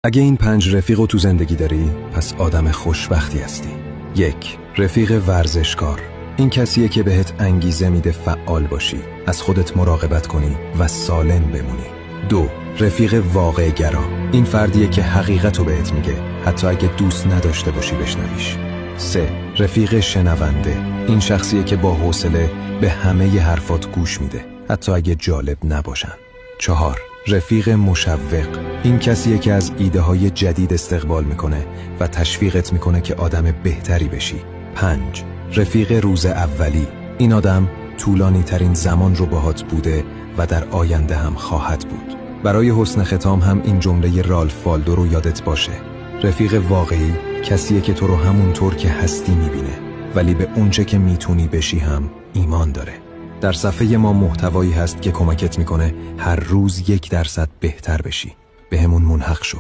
اگه این 5 رفیق تو زندگی داری، پس آدم خوشبختی هستی. 1. رفیق ورزشکار. این کسیه که بهت انگیزه میده فعال باشی، از خودت مراقبت کنی و سالم بمونی. 2. رفیق واقع گرا. این فردیه که حقیقتو بهت میگه، حتی اگه دوست نداشته باشی بشنویش. 3. رفیق شنونده. این شخصیه که با حوصله به همه ی حرفات گوش میده، حتی اگه جالب نباشن. 4. رفیق مشوق. این کسیه که از ایده های جدید استقبال میکنه و تشویقت میکنه که آدم بهتری بشی. 5. رفیق روز اولی. این آدم طولانی ترین زمان رو باهات بوده و در آینده هم خواهد بود. برای حسن ختام هم این جمله رالف والدو رو یادت باشه: رفیق واقعی کسیه که تو رو همونطور که هستی میبینه، ولی به اونچه که میتونی بشی هم ایمان داره. در صفحه ما محتوایی هست که کمکت میکنه هر روز 1% بهتر بشی. بهمون ملحق شو.